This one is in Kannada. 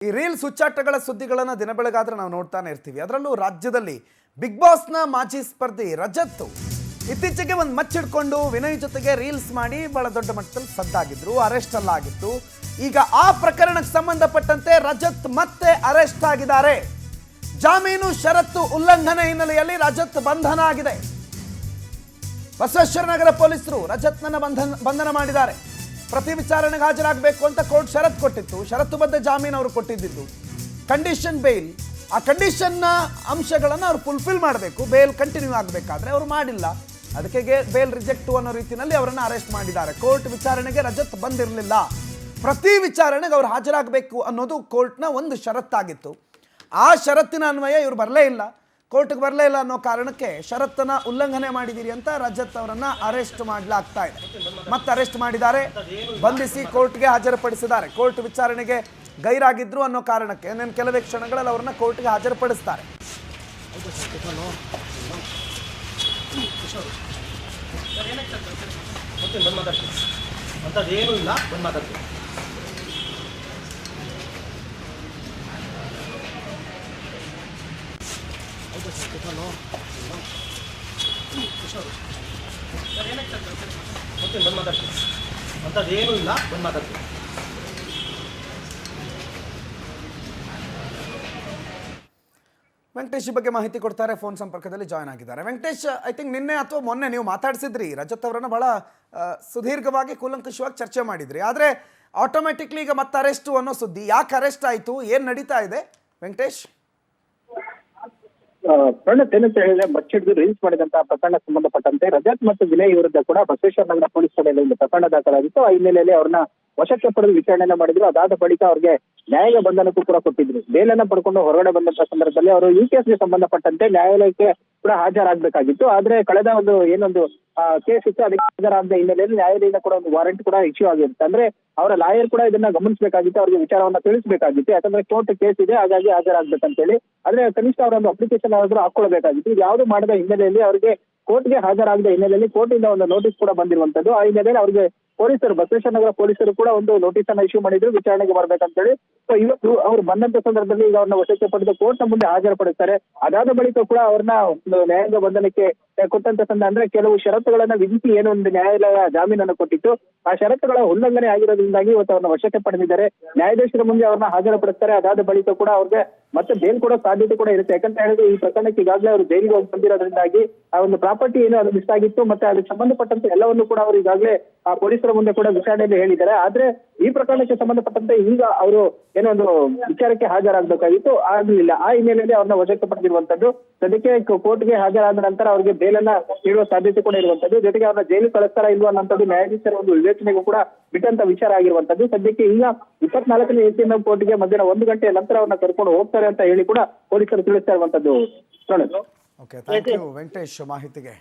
ಈ ರೀಲ್ಸ್ ಹುಚ್ಚಾಟಗಳ ಸುದ್ದಿಗಳನ್ನು ದಿನ ಬೆಳಗಾದ್ರೆ ನಾವು ನೋಡ್ತಾನೆ ಇರ್ತೀವಿ. ಅದರಲ್ಲೂ ರಾಜ್ಯದಲ್ಲಿ ಬಿಗ್ ಬಾಸ್ನ ಮಾಜಿ ಸ್ಪರ್ಧಿ ರಜತ್ ಇತ್ತೀಚೆಗೆ ಒಂದು ಮಚ್ಚಿಡ್ಕೊಂಡು ವಿನಯ್ ಜೊತೆಗೆ ರೀಲ್ಸ್ ಮಾಡಿ ಬಹಳ ದೊಡ್ಡ ಮಟ್ಟದಲ್ಲಿ ಸದ್ದಾಗಿದ್ರು, ಅರೆಸ್ಟ್ ಅಲ್ಲ ಆಗಿತ್ತು. ಈಗ ಆ ಪ್ರಕರಣಕ್ಕೆ ಸಂಬಂಧಪಟ್ಟಂತೆ ರಜತ್ ಮತ್ತೆ ಅರೆಸ್ಟ್ ಆಗಿದ್ದಾರೆ. ಜಾಮೀನು ಷರತ್ತು ಉಲ್ಲಂಘನೆ ಹಿನ್ನೆಲೆಯಲ್ಲಿ ರಜತ್ ಬಂಧನ ಆಗಿದೆ. ಬಸವೇಶ್ವರ ನಗರ ಪೊಲೀಸರು ರಜತ್ನನ್ನ ಬಂಧನ ಮಾಡಿದ್ದಾರೆ. ಪ್ರತಿ ವಿಚಾರಣೆಗೆ ಹಾಜರಾಗಬೇಕು ಅಂತ ಕೋರ್ಟ್ ಷರತ್ತು ಕೊಟ್ಟಿತ್ತು. ಷರತ್ತುಬದ್ಧ ಜಾಮೀನು ಅವರು ಕೊಟ್ಟಿದ್ದು ಕಂಡೀಷನ್ ಬೇಲ್. ಆ ಕಂಡೀಷನ್ನ ಅಂಶಗಳನ್ನು ಅವರು ಫುಲ್ಫಿಲ್ ಮಾಡಬೇಕು. ಬೇಲ್ ಕಂಟಿನ್ಯೂ ಆಗಬೇಕಾದ್ರೆ ಅವರು ಮಾಡಿಲ್ಲ. ಅದಕ್ಕೆ ಬೇಲ್ ರಿಜೆಕ್ಟ್ ಅನ್ನೋ ರೀತಿಯಲ್ಲಿ ಅವರನ್ನು ಅರೆಸ್ಟ್ ಮಾಡಿದ್ದಾರೆ. ಕೋರ್ಟ್ ವಿಚಾರಣೆಗೆ ರಜತ್ ಬಂದಿರಲಿಲ್ಲ. ಪ್ರತಿ ವಿಚಾರಣೆಗೆ ಅವರು ಹಾಜರಾಗಬೇಕು ಅನ್ನೋದು ಕೋರ್ಟ್ನ ಒಂದು ಷರತ್ತಾಗಿತ್ತು. ಆ ಷರತ್ತಿನ ಅನ್ವಯ ಇವರು ಬರಲೇ ಇಲ್ಲ, ಕೋರ್ಟ್ಗೆ ಬರಲೇ ಇಲ್ಲ ಅನ್ನೋ ಕಾರಣಕ್ಕೆ ಷರತ್ತನ್ನು ಉಲ್ಲಂಘನೆ ಮಾಡಿದ್ದೀರಿ ಅಂತ ರಜತ್ ಅವರನ್ನು ಅರೆಸ್ಟ್ ಮಾಡಲಾಗ್ತಾ ಇದೆ. ಮತ್ತೆ ಅರೆಸ್ಟ್ ಮಾಡಿದ್ದಾರೆ, ಬಂಧಿಸಿ ಕೋರ್ಟ್ಗೆ ಹಾಜರುಪಡಿಸಿದ್ದಾರೆ. ಕೋರ್ಟ್ ವಿಚಾರಣೆಗೆ ಗೈರಾಗಿದ್ರು ಅನ್ನೋ ಕಾರಣಕ್ಕೆ ನಾನು ಕೆಲವೇ ಕ್ಷಣಗಳಲ್ಲಿ ಅವರನ್ನು ಕೋರ್ಟ್ಗೆ ಹಾಜರುಪಡಿಸ್ತಾರೆ. ಅಂತದೇನು ಇಲ್ಲ, ಬಂದು ಮಾತಾಡ್ತೀನಿ. ವೆಂಕಟೇಶ್ ಈ ಬಗ್ಗೆ ಮಾಹಿತಿ ಕೊಡ್ತಾರೆ. ಫೋನ್ ಸಂಪರ್ಕದಲ್ಲಿ ಜಾಯ್ನ್ ಆಗಿದ್ದಾರೆ. ವೆಂಕಟೇಶ್, ಐ ಥಿಂಕ್ ನಿನ್ನೆ ಅಥವಾ ಮೊನ್ನೆ ನೀವು ಮಾತಾಡಿಸಿದ್ರಿ ರಜತ್ ಅವರನ್ನು ಬಹಳ ಸುದೀರ್ಘವಾಗಿ ಕೂಲಂಕಷವಾಗಿ ಚರ್ಚೆ ಮಾಡಿದ್ರಿ. ಆದರೆ ಆಟೋಮೆಟಿಕ್ಲಿ ಈಗ ಮತ್ತೆ ಅರೆಸ್ಟು ಅನ್ನೋ ಸುದ್ದಿ. ಯಾಕೆ ಅರೆಸ್ಟ್ ಆಯಿತು, ಏನು ನಡೀತಾ ಇದೆ ವೆಂಕಟೇಶ್? ಪ್ರಣತ್ ಏನಂತ ಹೇಳಿದ್ರೆ, ಬಚ್ಚಿಡ್ದು ರೀಲ್ಸ್ ಮಾಡಿದಂತಹ ಪ್ರಕರಣ ಸಂಬಂಧಪಟ್ಟಂತೆ ರಜತ್ ಮತ್ತು ವಿನಯ್ ವಿರುದ್ಧ ಕೂಡ ಬಸವೇಶ್ವರ ನಗರ ಪೊಲೀಸ್ ಠಾಣೆಯಲ್ಲಿ ಒಂದು ಪ್ರಕರಣ ದಾಖಲಾಗಿತ್ತು. ಆ ಹಿನ್ನೆಲೆಯಲ್ಲಿ ಅವ್ರನ್ನ ವಶಕ್ಕೆ ಪಡೆದು ವಿಚಾರಣೆ ಮಾಡಿದ್ರು. ಅದಾದ ಬಳಿಕ ಅವ್ರಿಗೆ ನ್ಯಾಯಾಂಗ ಬಂಧನಕ್ಕೂ ಕೂಡ ಕೊಟ್ಟಿದ್ರು. ಬೇಲನ್ನ ಪಡ್ಕೊಂಡು ಹೊರಗಡೆ ಬಂದಂತ ಸಂದರ್ಭದಲ್ಲಿ ಅವರು ಈ ಕೇಸ್ಗೆ ಸಂಬಂಧಪಟ್ಟಂತೆ ನ್ಯಾಯಾಲಯಕ್ಕೆ ಕೂಡ ಹಾಜರಾಗಬೇಕಾಗಿತ್ತು. ಆದ್ರೆ ಕಳೆದ ಏನೊಂದು ಕೇಸ್ ಇತ್ತು, ಅದಕ್ಕೆ ಹಾಜರಾದ ಹಿನ್ನೆಲೆಯಲ್ಲಿ ನ್ಯಾಯಾಲಯದಿಂದ ಕೂಡ ಒಂದು ವಾರೆಂಟ್ ಕೂಡ ಇಶ್ಯೂ ಆಗಿರುತ್ತೆ. ಅಂದ್ರೆ ಅವರ ಲಾಯರ್ ಕೂಡ ಇದನ್ನ ಗಮನಿಸಬೇಕಾಗಿತ್ತು, ಅವ್ರಿಗೆ ವಿಚಾರವನ್ನ ತಿಳಿಸಬೇಕಾಗಿತ್ತು. ಯಾಕಂದ್ರೆ ಕೋರ್ಟ್ ಕೇಸ್ ಇದೆ, ಹಾಗಾಗಿ ಹಾಜರಾಗ್ಬೇಕಂತೇಳಿ. ಆದ್ರೆ ಕನಿಷ್ಠ ಅವರ ಒಂದು ಅಪ್ಲಿಕೇಶನ್ ಆದ್ರೂ ಹಾಕೊಳ್ಬೇಕಾಗಿತ್ತು. ಇದು ಯಾವುದು ಮಾಡದ ಹಿನ್ನೆಲೆಯಲ್ಲಿ ಅವರಿಗೆ ಕೋರ್ಟ್ಗೆ ಹಾಜರಾಗದ ಹಿನ್ನೆಲೆಯಲ್ಲಿ ಕೋರ್ಟಿಂದ ಒಂದು ನೋಟಿಸ್ ಕೂಡ ಬಂದಿರುವಂತದ್ದು. ಆ ಹಿನ್ನೆಲೆಯಲ್ಲಿ ಅವರಿಗೆ ಪೊಲೀಸರು, ಬಸವೇಶ್ವರ ನಗರ ಪೊಲೀಸರು ಕೂಡ ಒಂದು ನೋಟಿಸ್ ಅನ್ನ ಇಶ್ಯೂ ಮಾಡಿದ್ರು, ವಿಚಾರಣೆಗೆ ಬರ್ಬೇಕಂತೇಳಿ. ಸೊ ಇವತ್ತು ಅವ್ರು ಬಂದಂತ ಸಂದರ್ಭದಲ್ಲಿ ಈಗ ಅವ್ರನ್ನ ವಶಕ್ಕೆ ಪಡೆದು ಕೋರ್ಟ್ ನ ಮುಂದೆ ಹಾಜರುಪಡಿಸ್ತಾರೆ. ಅದಾದ ಬಳಿಕ ಕೂಡ ಅವ್ರನ್ನ ನ್ಯಾಯಾಂಗ ಬಂಧನಕ್ಕೆ ಕೊಟ್ಟಂತ ಅಂದ್ರೆ ಕೆಲವು ಷರತ್ತುಗಳನ್ನ ವಿಧಿಸಿ ಏನೋ ಒಂದು ನ್ಯಾಯಾಲಯ ಜಾಮೀನನ್ನು ಕೊಟ್ಟಿತ್ತು. ಆ ಷರತ್ತುಗಳ ಉಲ್ಲಂಘನೆ ಆಗಿರೋದ್ರಿಂದಾಗಿ ಇವತ್ತು ಅವ್ರನ್ನ ವಶಕ್ಕೆ ಪಡೆದಿದ್ದಾರೆ. ನ್ಯಾಯಾಧೀಶರ ಮುಂದೆ ಅವ್ರನ್ನ ಹಾಜರುಪಡಿಸ್ತಾರೆ. ಅದಾದ ಬಳಿಕ ಕೂಡ ಅವ್ರಿಗೆ ಮತ್ತೆ ಬೇಲ್ ಕೊಡೋ ಸಾಧ್ಯತೆ ಕೂಡ ಇರುತ್ತೆ. ಯಾಕಂತ ಹೇಳಿದ್ರೆ ಈ ಪ್ರಕರಣಕ್ಕೆ ಈಗಾಗಲೇ ಅವರು ಬೇಲಿಗೆ ಹೋಗಿ ಬಂದಿರೋದ್ರಿಂದಾಗಿ ಆ ಒಂದು ಪ್ರಾಪರ್ಟಿ ಏನು ಅದು ಮಿಸ್ ಆಗಿತ್ತು, ಮತ್ತೆ ಅದಕ್ಕೆ ಸಂಬಂಧಪಟ್ಟಂತೆ ಎಲ್ಲವನ್ನು ಕೂಡ ಅವರು ಈಗಾಗಲೇ ಆ ಪೊಲೀಸರ ಮುಂದೆ ಕೂಡ ವಿಚಾರಣೆಯಲ್ಲಿ ಹೇಳಿದ್ದಾರೆ. ಆದ್ರೆ ಈ ಪ್ರಕರಣಕ್ಕೆ ಸಂಬಂಧಪಟ್ಟಂತೆ ಈಗ ಅವರು ಏನೋ ಒಂದು ವಿಚಾರಕ್ಕೆ ಹಾಜರಾಗಬೇಕಾಗಿತ್ತು, ಆಗಲಿಲ್ಲ. ಆ ಹಿನ್ನೆಲೆಯಲ್ಲಿ ಅವ್ರನ್ನ ವಶಕ್ಕೆ ಪಡೆದಿರುವಂತದ್ದು. ಸದ್ಯಕ್ಕೆ ಕೋರ್ಟ್ಗೆ ಹಾಜರಾದ ನಂತರ ಅವರಿಗೆ ಬೇಲನ್ನ ನೀಡುವ ಸಾಧ್ಯತೆ ಕೂಡ ಇರುವಂತದ್ದು. ಜೊತೆಗೆ ಅವ್ರನ್ನ ಜೈಲು ಕಳಿಸ್ತಾರ ಇಲ್ವಾ ಅನ್ನೋಂಥದ್ದು ನ್ಯಾಯಾಧೀಶರ ಒಂದು ವಿವೇಚನೆಗೂ ಕೂಡ ಬಿಟ್ಟಂತ ವಿಚಾರ ಆಗಿರುವಂತದ್ದು. ಸದ್ಯಕ್ಕೆ ಈಗ 24ನೇ ಎಸಿಎಂ ಕೋರ್ಟ್ಗೆ ಮಧ್ಯಾಹ್ನ 1 ಗಂಟೆಯ ನಂತರ ಅವ್ರನ್ನ ಕರ್ಕೊಂಡು ಹೋಗ್ತಾರೆ ಅಂತ ಹೇಳಿ ಕೂಡ ಪೊಲೀಸರು ತಿಳಿಸ್ತಾ ಇರುವಂತದ್ದು. ಓಕೆ, ಥ್ಯಾಂಕ್ ಯು ವೆಂಕಟೇಶ್ ಮಾಹಿತಿಗೆ.